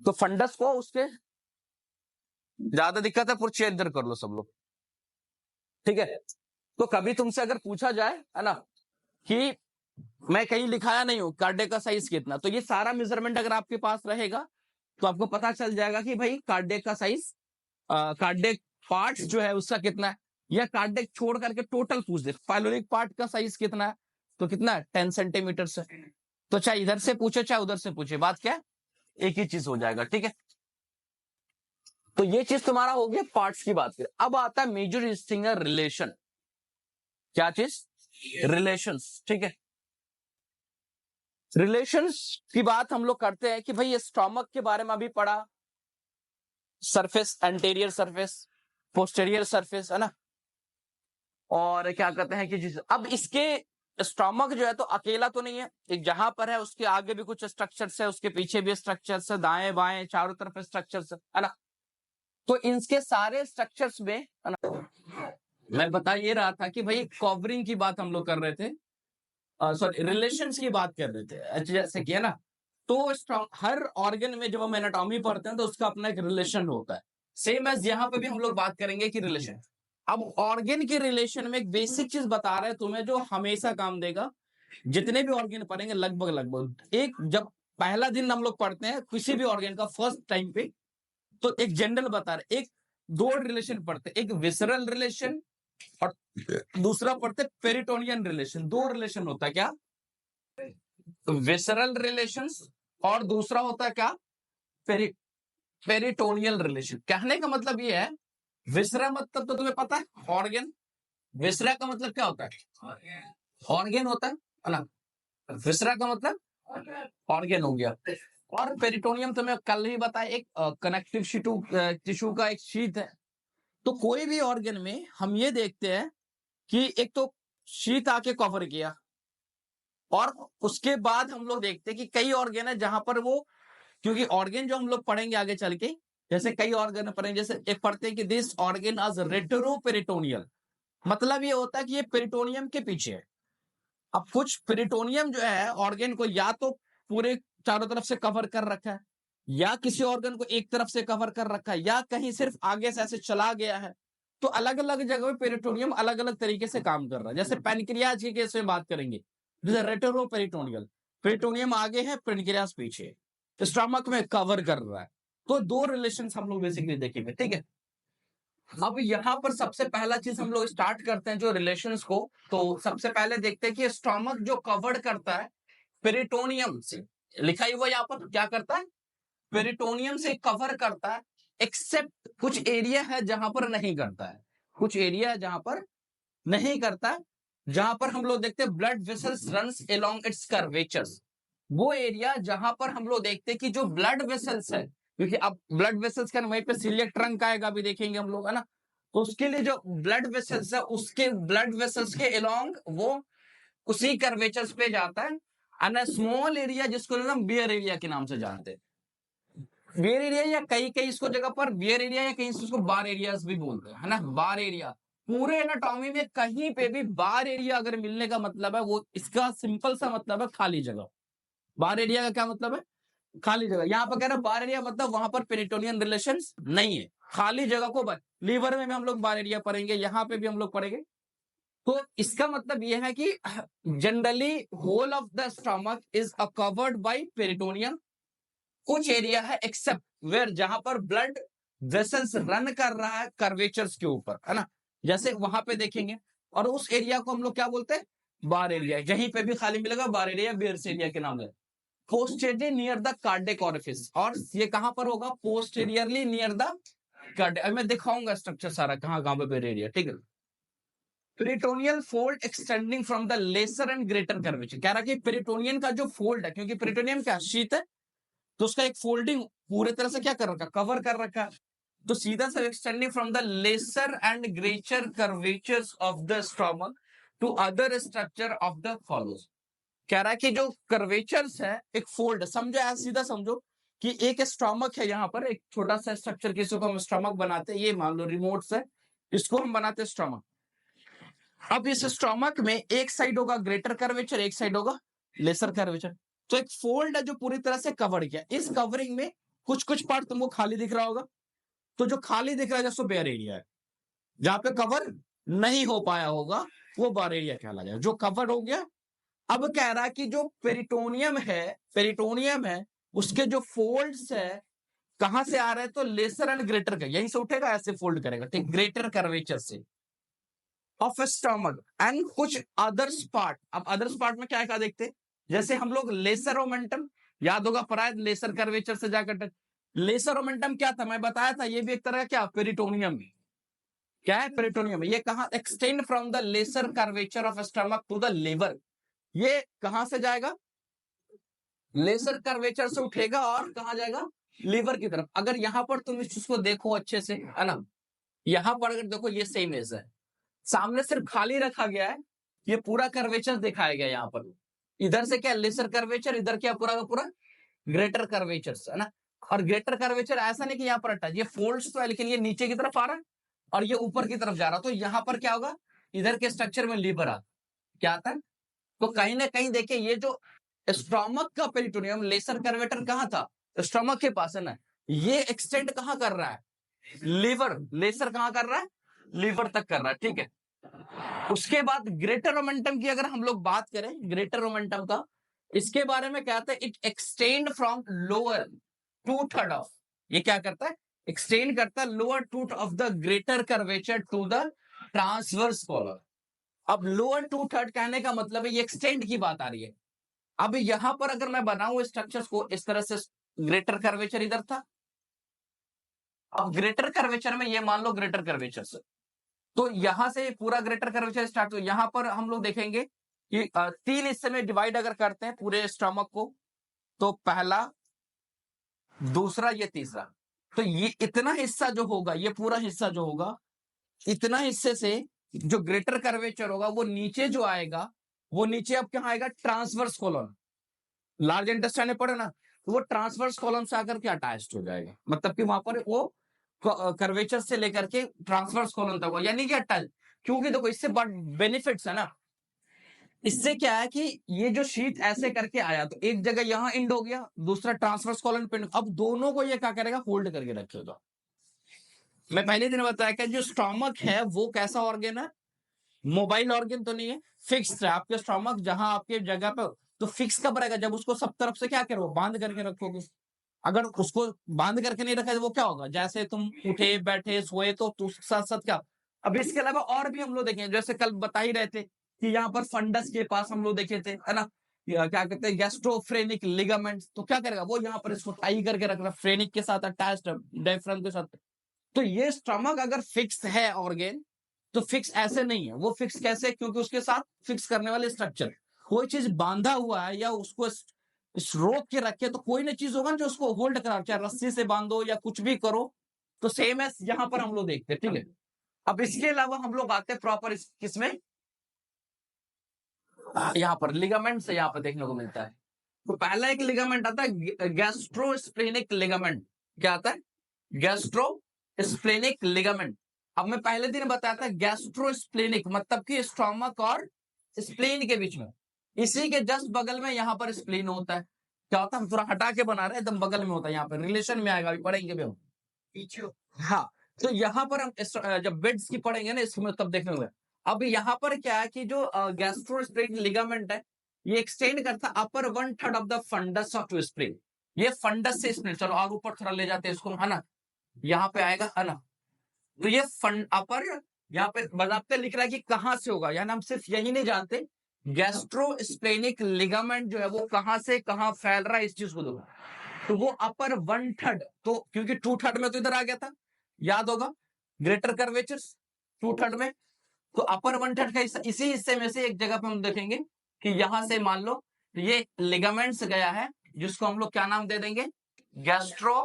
तो फंडस को उसके ज्यादा दिक्कत है, पूरी चेयर इधर कर लो सब लोग, ठीक है। तो कभी तुमसे अगर पूछा जाए, है ना, कि मैं कहीं लिखाया नहीं हूं कार्डियक का साइज कितना, तो ये सारा मेजरमेंट अगर आपके पास रहेगा तो आपको पता चल जाएगा कि भाई कार्डियक का साइज, कार्डियक पार्ट जो है उसका कितना है। या कार्डियक छोड़ करके टोटल पूछ दे, पाइलोरिक पार्ट का साइज कितना है, तो कितना है 10 सेंटीमीटर से। तो चाहे इधर से पूछे चाहे उधर से पूछे, बात क्या है, एक ही चीज हो जाएगा, ठीक है। तो ये चीज तुम्हारा हो गया पार्ट्स की बात करें। अब आता है मेजर डिस्टिंगर रिलेशन, क्या चीज, रिलेशंस, ठीक है। रिलेशंस की बात हम लोग करते हैं कि भाई ये स्टोमक के बारे में अभी पढ़ा, surface, anterior surface, posterior surface, है ना, और क्या कहते हैं कि अब इसके स्टोमक जो है तो अकेला तो नहीं है, एक जहां पर है उसके आगे भी कुछ स्ट्रक्चर्स है, उसके पीछे भी स्ट्रक्चर्स है, दाएं बाएं चारों तरफ स्ट्रक्चर्स है ना। तो इनके सारे स्ट्रक्चर्स में है ना, मैं बता ये रहा था कि भाई कवरिंग की बात हम लोग कर रहे थे, सॉरी रिलेशंस की बात कर रहे थे, जैसे कि है ना। तो हर ऑर्गन में जब हम एनाटॉमी पढ़ते हैं तो उसका अपना एक रिलेशन होता है, सेम एज यहाँ पे भी हम लोग बात करेंगे कि रिलेशन। अब ऑर्गन के रिलेशन में एक बेसिक चीज बता रहे हैं तुम्हें जो हमेशा काम देगा, जितने भी ऑर्गन पढ़ेंगे लगभग लगभग एक, जब पहला दिन हम लोग पढ़ते हैं किसी भी ऑर्गन का फर्स्ट टाइम पे, तो एक जनरल बता रहे, एक दो रिलेशन पढ़ते, एक विसरल रिलेशन और दूसरा पढ़ते पेरिटोनियन रिलेशन। दो रिलेशन होता है क्या, विसरल रिलेशंस, और दूसरा होता है क्या, पेरिटोनियल रिलेशन। कहने का मतलब ये है, विसरा मतलब तो तुम्हें पता है ऑर्गन, विसरा का मतलब क्या होता है, ऑर्गन होता है ना, विसरा का मतलब ऑर्गन हो गया। और पेरिटोनियम तो मैं कल ही बताया, एक कनेक्टिव टिश्यू का एक शीथ है। तो कोई भी ऑर्गन में हम ये देखते हैं कि एक तो शीथ आके कवर किया, और उसके बाद हम लोग देखते हैं कि कई ऑर्गन है जहां पर वो, क्योंकि ऑर्गन जो हम लोग पढ़ेंगे आगे चल के, जैसे कई ऑर्गन पढ़ेंगे, जैसे एक पढ़ते हैं कि दिस ऑर्गन आज रेट्रोपेरिटोनियल, मतलब ये होता है कि ये पेरिटोनियम के पीछे है। अब कुछ पेरिटोनियम जो है ऑर्गन को या तो पूरे चारों तरफ से कवर कर रखा है, या किसी ऑर्गन को एक तरफ से कवर कर रखा है, या कहीं सिर्फ आगे से ऐसे चला गया है। तो अलग अलग जगह पे पेरिटोनियम अलग अलग तरीके से काम कर रहा है। जैसे पैनक्रियाज के केस में बात करेंगे, जैसे रेट्रोपेरिटोनियल, पेरिटोनियम आगे है, पैनक्रियाज पीछे है, स्टमक में कवर कर रहा है। तो दो रिलेशन हम लोग बेसिकली देखेंगे, ठीक है। अब यहाँ पर सबसे पहला चीज हम लोग स्टार्ट करते हैं जो रिलेशंस को। तो सबसे पहले देखते हैं कि स्टमक जो कवर्ड करता है पेरिटोनियम से, लिखा ही हुआ यहाँ पर क्या करता है, पेरिटोनियम से कवर करता है, एक्सेप्ट कुछ एरिया है जहां पर नहीं करता है, कुछ एरिया है जहां पर नहीं करता है, जहां पर हम लोग देखते हैं blood vessels runs along it's curvatures. वो एरिया जहां पर हम लोग देखते हैं कि जो ब्लड वेसल्स है, क्योंकि अब ब्लड वेसल्स का वहीं पे सिलियक ट्रंक आएगा, अभी देखेंगे हम लोग, है ना। तो उसके लिए जो ब्लड वेसल्स है, उसके ब्लड वेसल्स के अलोंग वो उसी कर्वेचर्स पे जाता है, एंड स्मॉल एरिया जिसको हम बियर एरिया के नाम से जानते हैं, बियर एरिया, या कई कई इसको जगह पर बियर एरिया, या कहीं इसको बार एरियाज भी बोलते हैं, है ना, बार एरिया। पूरे एनाटॉमी में कहीं पे भी बार एरिया अगर मिलने का मतलब है, वो इसका सिंपल सा मतलब है खाली जगह। बार एरिया का क्या मतलब है, खाली जगह। यहाँ पर कह रहे बार एरिया मतलब वहां पर पेरिटोनियन रिलेशंस नहीं है, खाली जगह को लीवर में भी हम लोग बार एरिया पढ़ेंगे, यहाँ पे भी हम लोग पढ़ेंगे। तो इसका मतलब यह है कि generally whole of the stomach is covered by peritoneum. कुछ एरिया है एक्सेप्ट वेयर जहां पर ब्लड वेसल्स रन कर रहा है कर्वेचर्स के ऊपर, है ना, जैसे वहां पे देखेंगे। और उस एरिया को हम लोग क्या बोलते हैं, बार एरिया। यहीं पे भी खाली मिलेगा बार एरिया, बेयर्स एरिया के नाम है। Posterior near the cardiac orifice, और ये कहां पर होगा, पोस्टेरियरली नियर द कार्डियक। मैं दिखाऊंगा स्ट्रक्चर सारा कहां कहां पे बेयर एरिया, ठीक है। Peritoneal fold extending from the lesser and greater curvature, कह रहा कि पेरिटोनियन का जो फोल्ड है, क्योंकि पेरिटोनियम क्या शीत है, तो उसका एक फोल्डिंग पूरे तरह से क्या कर रखा, कवर कर रखा। तो सीधा सा extending from the lesser and greater curvatures of the stomach to other structure of the follows. कह रहा है कि जो कर्वेचर्स है एक फोल्ड, समझो ऐसा, सीधा समझो कि एक स्टमक है, यहाँ पर एक छोटा सा स्ट्रक्चर जिसको हम स्टमक बनाते हैं, ये मान लो रिमोट से इसको हम बनाते हैं स्टमक। अब इस स्टमक में एक साइड होगा ग्रेटर कर्वेचर, एक साइड होगा लेसर कर्वेचर। तो एक फोल्ड है जो पूरी तरह से कवर किया। इस कवरिंग में कुछ कुछ पार्ट तुमको खाली दिख रहा होगा, तो जो खाली दिख रहा है जैसे बेयर एरिया है, जहां पे कवर नहीं हो पाया होगा वो बार एरिया कहला जाएगा। जो कवर हो गया, अब कह रहा है कि जो पेरिटोनियम है उसके जो फोल्ड्स है कहां से आ रहे हैं, तो लेसर एंड ग्रेटर का, यहीं से उठेगा, ऐसे फोल्ड करेगा, ठीक, ग्रेटर कर्वेचर से ऑफ स्टमक एंड कुछ अदर्स पार्ट। अब अदर्स पार्ट में क्या क्या देखते हैं, जैसे हम लोग लेसर ओमेंटम, याद होगा पराय लेसर कर्वेचर से जाकर, लेसर ओमेंटम क्या था मैं बताया था, ये भी एक तरह का क्या, पेरिटोनियम में, क्या है, पेरिटोनियम। ये कहां extend from the lesser curvature of stomach to the liver, ये कहां से जाएगा, लेसर कर्वेचर से उठेगा और कहां जाएगा, लिवर की तरफ। अगर यहां पर तुम इस चीज को देखो अच्छे से, है ना, यहां पर अगर देखो ये सेम एज है, सामने सिर्फ खाली रखा गया है, ये पूरा कर्वेचर दिखाया गया यहाँ पर। इधर से क्या लेसर कर्वेचर, इधर क्या पूरा का पूरा ग्रेटर कर्वेचर है ना। और ग्रेटर कर्वेचर ऐसा नहीं कि यहाँ पर अटैच, ये फोल्ड्स तो है लेकिन ये नीचे की तरफ आ रहा है और ये ऊपर की तरफ जा रहा है। तो यहाँ पर क्या होगा, इधर के स्ट्रक्चर में लीवर आता, क्या आता है। तो कहीं ना कहीं देखिए ये जो स्टोमक का पेरिटोनियम लेसर कर्वेटर कहाँ था, स्टोमक के पास है ना, ये एक्सटेंड कहाँ कर रहा है, लीवर, लेसर कहाँ कर रहा है, लीवर तक कर रहा है, ठीक है। उसके बाद ग्रेटर मोमेंटम की अगर हम लोग बात करें, ग्रेटर मोमेंटम का, इसके बारे में कहते हैं it extend from lower 2/3 of, ये क्या करता है, एक्सटेंड करता है lower 2/3 of the greater curvature to the transverse column. अब लोअर 2/3 कहने का मतलब है ये एक्सटेंड की बात आ रही है। अब यहां पर अगर मैं बनाऊं स्ट्रक्चर्स को इस तरह से, ग्रेटर कर्वेचर इधर था, अब ग्रेटर कर्वेचर में ये मान लो ग्रेटर कर्वेचर से, तो यहां से पूरा ग्रेटर कर्वेचर स्टार्ट हो, यहां पर हम लोग देखेंगे कि 3 हिस्से में डिवाइड अगर करते हैं पूरे स्टमक को, तो पहला, दूसरा, ये तीसरा। तो ये इतना हिस्सा जो होगा, ये पूरा हिस्सा जो होगा, इतना हिस्से से जो ग्रेटर कर्वेचर होगा वो नीचे जो आएगा, वो नीचे अब क्या आएगा, ट्रांसवर्स कॉलम। लार्ज इंटेस्टाइन में पढ़े ना, तो वो ट्रांसवर्स कॉलम से आकर के अटैच्ड हो जाएगा, मतलब कि वहां पर वो कर्वेचर से लेकर के ट्रांसवर्स कॉलम तक होगा, यानी कि अटैच। क्योंकि देखो इससे बेनिफिट्स है ना, इससे क्या है कि ये जो शीट ऐसे करके आया तो एक जगह यहां एंड हो गया, दूसरा ट्रांसवर्स कॉलम पे, अब दोनों को ये क्या करेगा, होल्ड करके रखेगा। मैं पहले दिन बताया कि जो स्टोमक है वो कैसा ऑर्गन है, मोबाइल ऑर्गन तो नहीं है, फिक्स्ड है। आपके स्टोमक जहां आपके जगह पे, तो फिक्स कब रहेगा, जब उसको सब तरफ से क्या करो, बांध करके रखोगे। अगर उसको बांध करके नहीं रखा तो वो क्या होगा, जैसे तुम उठे बैठे सोए तो साथ साथ क्या। अब इसके अलावा और भी हम लोग देखें, जैसे कल बता ही रहे थे कि यहाँ पर फंडस के पास हम लोग देखे थे, है ना, क्या कहते हैं, गैस्ट्रोफ्रेनिक लिगामेंट, तो क्या करेगा वो यहाँ पर इसको टाई करके रखना, फ्रेनिक के साथ अटैच्ड, डायफ्राम के साथ। तो ये स्टमक अगर फिक्स है ऑर्गेन, तो फिक्स ऐसे नहीं है, वो फिक्स कैसे, क्योंकि उसके साथ फिक्स करने वाले स्ट्रक्चर, कोई चीज बांधा हुआ है या उसको रोक के रखे, तो कोई ना चीज होगा जो उसको होल्ड करा, चाहे रस्सी से बांधो या कुछ भी करो। तो सेम है यहां पर हम लोग देखते हैं, ठीक है। अब इसके अलावा हम लोग आते हैं प्रॉपर किसमें, यहाँ पर लिगामेंट से यहाँ पर देखने को मिलता है। तो पहला एक लिगामेंट आता है गैस्ट्रोस्प्लेनिक लिगामेंट, क्या आता है, गैस्ट्रोस्प्लेनिक लिगामेंट। अब मैं पहले दिन बताया था गैस्ट्रोस्प्लेनिक मतलब कि स्टोमक और स्प्लेन के बीच में, इसी के जस्ट बगल में यहाँ पर स्प्लेन होता है। क्या होता है, हम थोड़ा हटा के बना रहे हैं, एकदम बगल में होता है, यहाँ पर रिलेशन में आएगा, अभी पढ़ेंगे भी हम पीछे। हाँ, तो यहाँ पर हम जब बेड्स की पढ़ेंगे ना इसमें तब देखने होंगे। अब यहाँ पर क्या है कि जो गैस्ट्रोस्प्लेनिक लिगामेंट है, ये एक्सटेंड करता है upper 1/3 of the fundus of spleen. ये फंडस से स्प्लेन, चलो और ऊपर थोड़ा ले जाते हैं इसको, है ना, यहाँ पे आएगा, है ना। तो ये अपर, यहाँ पे बताते लिख रहा है कि कहां से होगा, यानी हम सिर्फ यही नहीं जानते गैस्ट्रोस्प्लेनिक लिगामेंट जो है वो कहां से कहां फैल रहा है, इस चीज को दो। तो वो अपर 1/3, तो क्योंकि 2/3 में तो इधर आ गया था, याद होगा, ग्रेटर कर्वेचर 2/3 में, तो अपर 1/3 का इसी हिस्से में से एक जगह पे हम देखेंगे कि यहां से मान लो ये लिगामेंट्स गया है, जिसको हम लोग क्या नाम दे देंगे, गैस्ट्रो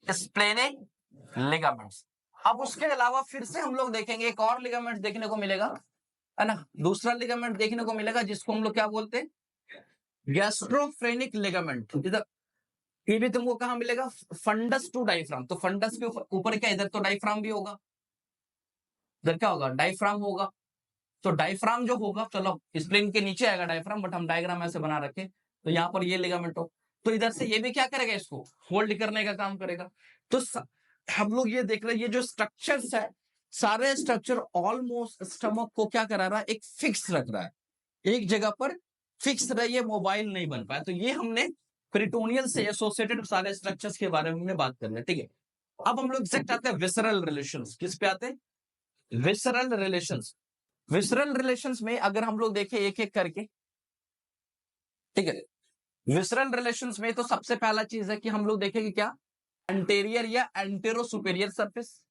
स्प्लेनिक लिगामेंट्स। अब उसके अलावा फिर से हम लोग देखेंगे एक और लिगामेंट देखने को मिलेगा, है ना, दूसरा लिगामेंट देखने को मिलेगा जिसको हम लोग क्या बोलते हैं, गैस्ट्रोफ्रेनिक लिगामेंट। इधर ये भी तुमको कहां मिलेगा, फंडस टू डायफ्राम, तो फंडस के ऊपर क्या, इधर तो डायफ्राम भी होगा, इधर क्या होगा, डायफ्राम होगा। तो डायफ्राम जो होगा, चलो स्प्लेन के नीचे आएगा डायफ्राम, बट हम डायग्राम ऐसे बना रखे, तो यहाँ पर ये लिगामेंट हो, तो इधर से ये भी क्या करेगा, इसको होल्ड करने का काम करेगा। तो हम लोग ये देख रहे हैं, ये जो स्ट्रक्चर्स है, सारे स्ट्रक्चर ऑलमोस्ट स्टमक को क्या करा रहा है, एक फिक्स रख रहा है, एक जगह पर फिक्स रही है, मोबाइल नहीं बन पाया। तो ये हमने पेरिटोनियल से एसोसिएटेड सारे स्ट्रक्चर्स के बारे में बात करना है, ठीक है। अब हम लोग एग्जैक्ट आते हैं विसरल रिलेशंस, किस पे आते हैं, विसरल रिलेशंस। विसरल रिलेशंस में अगर हम लोग देखें एक एक करके, ठीक है, विसरल रिलेशंस में तो सबसे पहला चीज है कि हम लोग देखेंगे क्या, एंटेरियर या एंटेरो सुपेरियर सरफेस।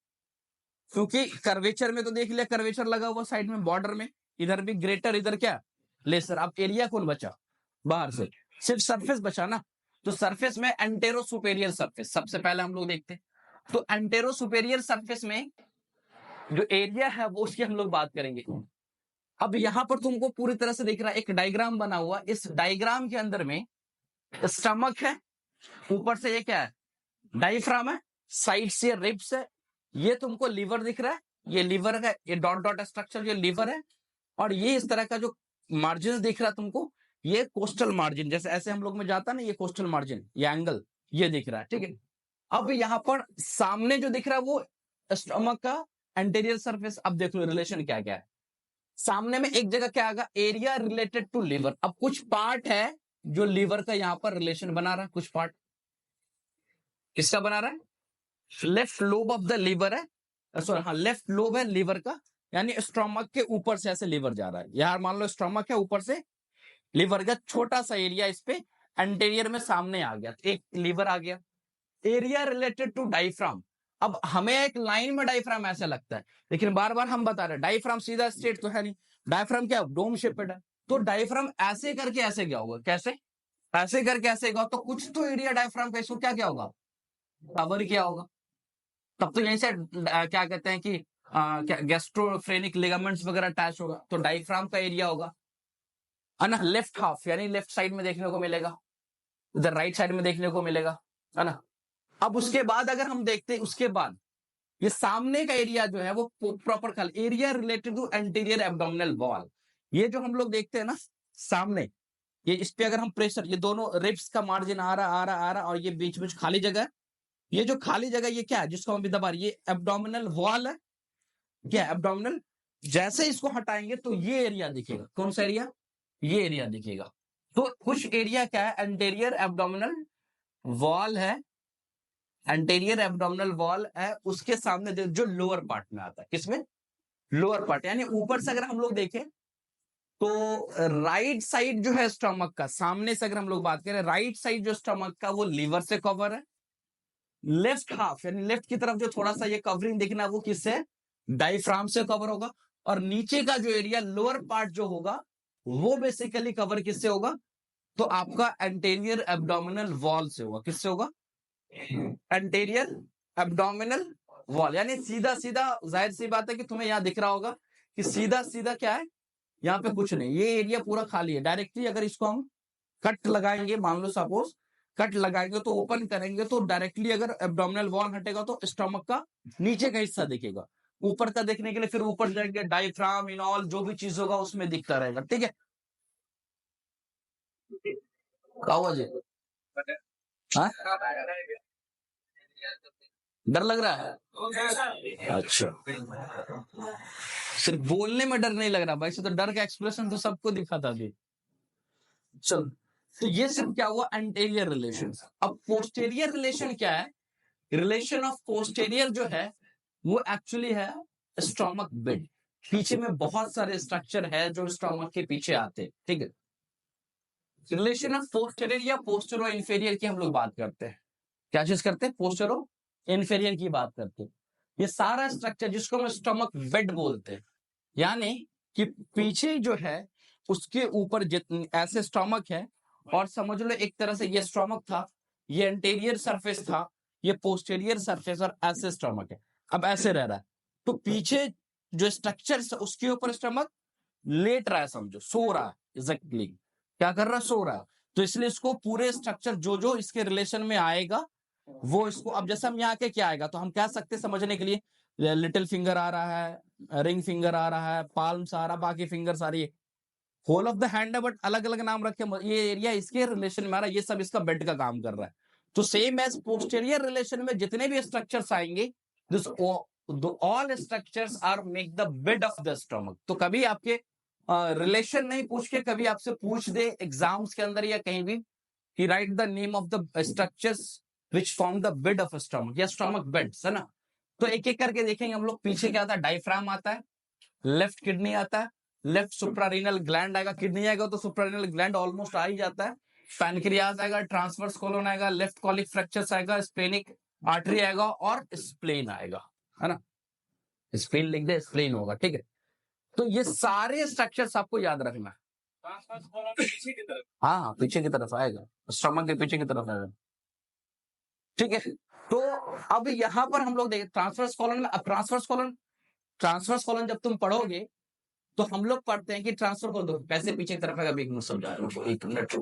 क्योंकि कर्वेचर में तो देख लिया, कर्वेचर लगा हुआ साइड में बॉर्डर में, इधर भी ग्रेटर, इधर क्या लेसर। अब एरिया कौन बचा बाहर से, सिर्फ सरफेस बचा ना, तो सरफेस में एंटेरो सुपेरियर सरफेस सबसे पहले हम लोग देखते हैं। तो एंटेरो सुपेरियर सरफेस में जो एरिया है वो उसकी हम लोग बात करेंगे। अब यहाँ पर तुमको पूरी तरह से दिख रहा है एक डायग्राम बना हुआ, इस डायग्राम के अंदर में स्टमक है, ऊपर से ये क्या है, डायफ्राम है, साइड से रिब्स है, ये तुमको लीवर दिख रहा है, ये लीवर है, ये डॉट डॉट स्ट्रक्चर ये लीवर है, और ये इस तरह का जो मार्जिन दिख रहा है तुमको, ये कोस्टल मार्जिन, जैसे ऐसे हम लोग में जाता है ना, ये कोस्टल मार्जिन, ये एंगल ये दिख रहा है, ठीक है। अब यहाँ पर सामने जो दिख रहा है वो स्टमक का एंटीरियर सरफेस। अब देख लो रिलेशन क्या क्या है। सामने में एक जगह क्या आएगा, एरिया रिलेटेड टू लीवर। अब कुछ पार्ट है जो लीवर का यहाँ पर रिलेशन बना रहा है, कुछ पार्ट किसका बना रहा है, left lobe of the liver है, सॉरी हाँ लेफ्ट लोब है लीवर का, यानी स्टोमक के ऊपर से ऐसे लीवर जा रहा है। यार मान लो स्टोमक है, ऊपर से लीवर का छोटा सा एरिया इस पे एंटीरियर में सामने आ गया, एक लीवर आ गया। Area related to diaphragm. अब हमें एक लाइन में डायफ्राम ऐसा लगता है, लेकिन बार बार हम बता रहे हैं डायफ्राम सीधा स्ट्रेट तो है नहीं, डायफ्राम क्या डोम शेपेड है। तो डायफ्राम ऐसे करके ऐसे क्या होगा, कैसे ऐसे करके ऐसे गया, तो कुछ तो एरिया डायफ्राम का इसको क्या क्या होगा, कवर किया होगा। तब तो यहीं से क्या कहते हैं कि क्या गैस्ट्रोफ्रेनिक लिगामेंट्स वगैरह अटैच होगा, तो डायफ्राम का एरिया होगा है ना, लेफ्ट हाफ यानी लेफ्ट साइड में देखने को मिलेगा, इधर राइट साइड में देखने को मिलेगा, है ना। अब उसके बाद अगर हम देखते हैं, उसके बाद ये सामने का एरिया जो है वो प्रॉपर कल area related to anterior abdominal wall. ये जो हम लोग देखते हैं ना सामने, ये इस पे अगर हम प्रेशर, ये दोनों रिब्स का मार्जिन आ रहा आ रहा आ रहा, और ये बीच में खाली जगह है, ये जो खाली जगह ये क्या है जिसको हम दबा रहे, ये एब्डोमिनल वॉल है, क्या एब्डोमिनल। जैसे इसको हटाएंगे तो ये एरिया दिखेगा, कौन सा एरिया, ये एरिया दिखेगा। तो कुछ एरिया क्या है, एंटीरियर एब्डोमिनल वॉल है, एंटीरियर एब्डोमिनल वॉल है, उसके सामने जो लोअर पार्ट में आता है, किसमें, लोअर पार्ट, यानी ऊपर से अगर हम लोग देखें तो राइट साइड जो है स्टमक का, सामने से अगर हम लोग बात करें, राइट साइड जो स्टमक का वो लीवर से कवर है, लेफ्ट हाफ यानी लेफ्ट की तरफ जो थोड़ा सा ये कवरिंग दिखना वो किससे, डायफ्राम से कवर होगा, और नीचे का जो एरिया लोअर पार्ट जो होगा वो बेसिकली कवर किससे होगा, तो आपका एंटीरियर एब्डोमिनल वॉल से होगा, किससे होगा, एंटीरियर एब्डोमिनल वॉल। यानी सीधा सीधा जाहिर सी बात है कि तुम्हें यहाँ दिख रहा होगा कि सीधा सीधा क्या है, यहाँ पे कुछ नहीं, ये एरिया पूरा खाली है। डायरेक्टली अगर इसको हम कट लगाएंगे, मान लो सपोज कट लगाएंगे तो ओपन करेंगे, तो डायरेक्टली अगर एब्डोमिनल वॉल हटेगा तो स्टमक का नीचे का हिस्सा दिखेगा। ऊपर का देखने के लिए फिर ऊपर जाएंगे, डायफ्राम इनऑल जो भी चीज होगा उसमें दिखता रहेगा, ठीक है। क्या हुआ जी, हाँ? डर लग रहा है, अच्छा सिर्फ बोलने में डर नहीं लग रहा भाई, से तो डर का एक्सप्रेशन तो सबको दिखाता थी। चल, तो ये सिर्फ क्या हुआ, एंटीरियर रिलेशन। अब पोस्टेरियर रिलेशन क्या है, रिलेशन ऑफ पोस्टेरियर जो है वो एक्चुअली है स्टोमक बिड। पीछे में बहुत सारे स्ट्रक्चर है जो स्टोमक के पीछे आते हैं, ठीक है। रिलेशन ऑफ पोस्टेरियर या पोस्टेरो इंफेरियर की हम लोग बात करते हैं, क्या चीज करते हैं, पोस्टेरो इंफेरियर की बात करते हैं। ये सारा स्ट्रक्चर जिसको हम स्टोमक बेड बोलते हैं, यानी कि पीछे जो है उसके ऊपर ऐसे स्टोमक है, और समझ लो एक तरह से ये स्टोमक था, ये एंटीरियर सरफेस था, ये पोस्टेरियर सरफेस, और ऐसे स्टोमक है। अब ऐसे रह रहा है, तो पीछे जो स्ट्रक्चर उसके ऊपर स्टोमक लेट रहा है, समझो सो रहा है, एग्जैक्टली क्या कर रहा है, सो रहा है। तो इसलिए इसको पूरे स्ट्रक्चर जो जो इसके रिलेशन में आएगा वो इसको, अब जैसे हम यहाँ के क्या आएगा तो हम कह सकते हैं समझने के लिए, लिटिल फिंगर आ रहा है, रिंग फिंगर आ रहा है, पाल्म्स आ रहा, बाकी फिंगर्स आ रही है, होल ऑफ द हैंड है, बट अलग अलग नाम रखे, ये एरिया इसके रिलेशन में आ रहा है, ये सब इसका बेड का काम कर रहा है। तो सेम एज पोस्टेरियर रिलेशन में जितने भी स्ट्रक्चर्स आएंगे, this all structures are make the bed of the stomach. तो कभी आपके रिलेशन नहीं पूछ के कभी आपसे पूछ दे एग्जाम्स के अंदर या कहीं भी कि right the name of the structures which form the bed of stomach या स्टमक बेड्स, है ना। तो एक एक करके देखेंगे हम लोग। पीछे क्या आता है, डायफ्राम आता है, लेफ्ट किडनी आता है, लेफ्ट सुप्रारीनल ग्लैंड आएगा, किडनी आएगा तो सुप्रारीनल ग्लैंड ऑलमोस्ट आ ही जाता है, पैनक्रियाज आएगा, ट्रांसवर्स कोलन आएगा, लेफ्ट कॉलिक फ्रैक्चर्स आएगा, स्प्लेनिक आर्टरी आएगा, और स्प्लेन आएगा, है ना। स्प्लेन लिख दे, स्प्लेन होगा, ठीक है। तो ये सारे स्ट्रक्चर्स आपको याद रखना है। हाँ पीछे की तरफ आएगा, स्टमक के पीछे की तरफ आएगा, ठीक है। तो अब यहां पर हम लोग देखें ट्रांसवर्स कॉलन में, अब ट्रांसवर्स कॉलन ट्रांसवर्स कॉलम जब तुम पढ़ोगे तो हम लोग पढ़ते हैं कि ट्रांसफर कॉलम, कैसे पीछे की तरफ है, अभी एक मिनट समझा रहा हूँ, एक मिनट।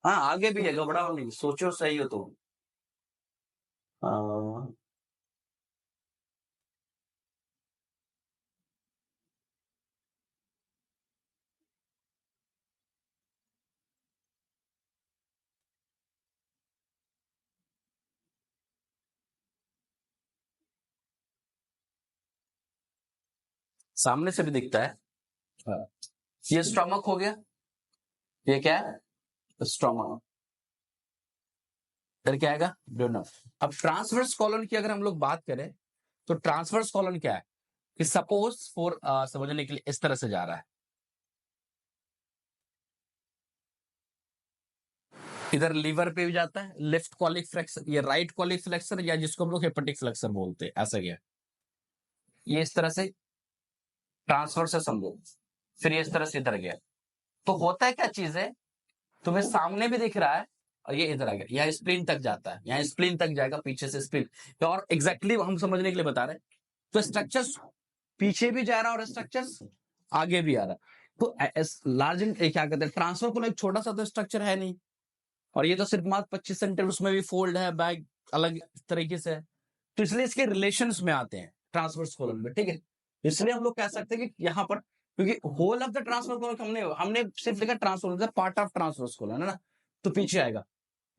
हाँ आगे भी है, घबराओ नहीं, सोचो सही हो तुम। सामने से भी दिखता है। हाँ। ये स्टमक हो गया, ये क्या है, स्टमक। फिर क्या आएगा, डोनम। अब ट्रांसवर्स कॉलन की अगर हम लोग बात करें तो ट्रांसवर्स कॉलन क्या है कि सपोज फॉर समझने के लिए इस तरह से जा रहा है, इधर लीवर पे भी जाता है, लेफ्ट कॉलिक फ्लेक्सर, ये राइट कॉलिक फ्लेक्सर, या जिसको हम लोग हेपेटिक फ्लेक्सर बोलते हैं, ऐसा गया। ये इस तरह से ट्रांसफर से समझो, फिर ये इस तरह से इधर गया। तो होता है क्या चीज है, तुम्हें सामने भी दिख रहा है और ये इधर आ गया, यहाँ स्प्लीन तक जाता है, यहाँ स्प्लीन तक जाएगा, पीछे से स्प्लीन। और एग्जैक्टली हम समझने के लिए बता रहे हैं, तो स्ट्रक्चर्स पीछे भी जा रहा है और स्ट्रक्चर्स आगे भी आ रहा है। तो लार्ज क्या कहते हैं, ट्रांसफर को एक छोटा सा तो स्ट्रक्चर है नहीं, और ये तो सिर्फ मात्र 25 सेंटीमीटर, उसमें भी फोल्ड है, बैग अलग तरीके से है, तो इसलिए इसके रिलेशंस में आते हैं ट्रांसवर्स कॉलम में, ठीक है। इसलिए हम लोग कह सकते हैं कि यहाँ पर, क्योंकि whole of the transfer column हमने सिर्फ लिखा transfer part of transverse column है ना, तो पीछे आएगा।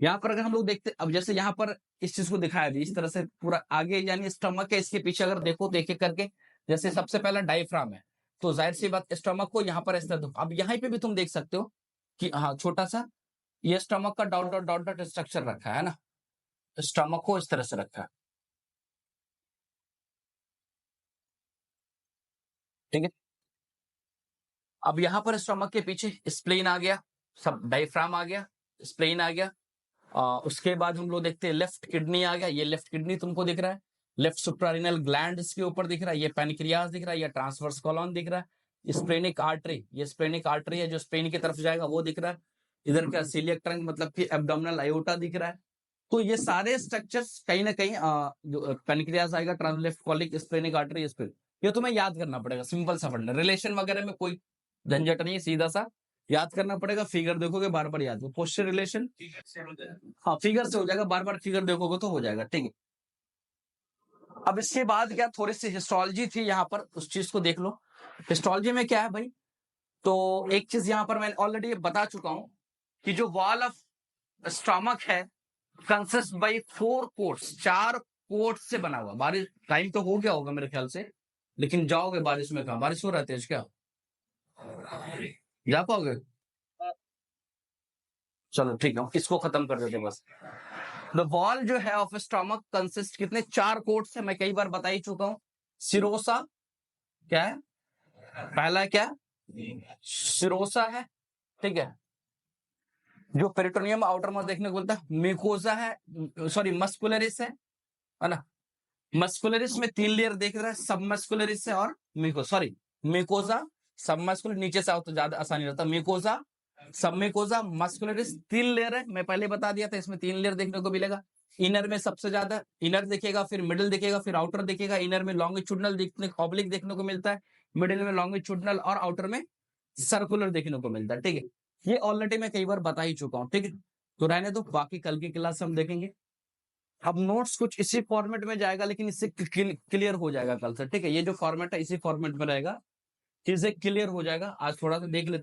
यहाँ पर अगर हम लोग देखते, अब जैसे यहाँ पर इस चीज को दिखाया भी इस तरह से पूरा आगे, यानी स्टमक है, इसके पीछे अगर देखो देख करके, जैसे सबसे पहला डायफ्राम है, तो जाहिर सी बात स्टमक को यहाँ पर इस तरह, अब यहाँ पे भी तुम देख सकते हो कि हाँ छोटा सा ये स्टमक का dot dot dot dot structure रखा है ना, स्टमक को इस तरह से रखा है, ठीक है। अब यहाँ पर स्टमक के पीछे स्प्लेन आ गया, सब डायफ्राम आ गया, स्प्लेन आ गया। उसके बाद हम लोग देखते हैं लेफ्ट किडनी आ गया, ये लेफ्ट किडनी तुमको दिख रहा है, लेफ्ट सुप्रारिनल ग्लैंड इसके ऊपर दिख रहा है, ये पैनक्रियास दिख रहा है, ये ट्रांसवर्स कॉलम दिख रहा है, स्प्लेनिक आर्टरी, ये स्प्लेनिक आर्टरी है जो स्पेन की तरफ जाएगा वो दिख रहा है, इधर का सीलियक ट्रंक मतलब कि एब्डोमिनल आयोटा दिख रहा है। तो ये सारे स्ट्रक्चर्स कहीं ना कहीं जो पैनक्रियास आएगा, ट्रांसलेफ्ट कॉलिक, स्प्लेनिक आर्टरी, स्प्लेन, ये तुम्हें याद करना पड़ेगा, सिंपल सा पढ़ना, रिलेशन वगैरह में कोई झंझट नहीं है, सीधा सा याद करना पड़ेगा। फिगर देखोगे बार बार याद हो, पोस्चर रिलेशन, हाँ फिगर से हो जाएगा, बार बार फिगर देखोगे तो हो जाएगा, ठीक है। अब इसके बाद क्या, थोड़ी सी हिस्टोलॉजी थी यहाँ पर, उस चीज को देख लो। हिस्टोलॉजी में क्या है भाई, तो एक चीज यहाँ पर मैं ऑलरेडी बता चुका हूं कि जो वॉल ऑफ स्टमक है कंसिस्ट बाई 4 कोट्स, 4 कोट्स से बना हुआ। बारिश टाइम तो हो गया होगा मेरे ख्याल से, लेकिन जाओगे बारिश में, कहा बारिश हो रहा है तेज, क्या जा पाओगे? चलो ठीक है, इसको खत्म कर देते बस। द वॉल जो है ऑफ स्टमक कंसिस्ट कितने, 4 कोट्स है, मैं कई बार बता ही चुका हूं। सिरोसा क्या है, पहला क्या, सिरोसा है, ठीक है, जो पेरिटोनियम आउटर में देखने को मिलता है। म्यूकोजा है, सॉरी मस्कुलरिस है ना, मस्कुलरिस में 3 लेयर देख रहा है, सब मस्कुलरिस है और सॉरी म्यूकोजा, सब मस्कुलर, नीचे से आओ तो ज्यादा आसानी रहता है, म्यूकोजा, सब म्यूकोजा, मस्कुलरिस, 3 लेयर है, मैं पहले बता दिया था, इसमें 3 लेयर देखने को मिलेगा। इनर में सबसे ज्यादा इनर दिखेगा, फिर मिडिल दिखेगा, फिर आउटर दिखेगा। इनर में लॉन्गिट्यूडनल ऑब्लिक देखने को मिलता है, मिडिल में लॉन्गिट्यूडनल और आउटर में सर्कुलर देखने को मिलता है, ठीक है। ये ऑलरेडी मैं कई बार बता ही चुका हूँ, ठीक है, तो रहने दो, बाकी कल की क्लास हम देखेंगे। अब नोट्स कुछ इसी फॉर्मेट में जाएगा, लेकिन इससे क्लियर हो जाएगा कल से, ठीक है। ये जो फॉर्मेट है इसी फॉर्मेट में रहेगा, चीजें क्लियर हो जाएगा। आज थोड़ा सा देख लेते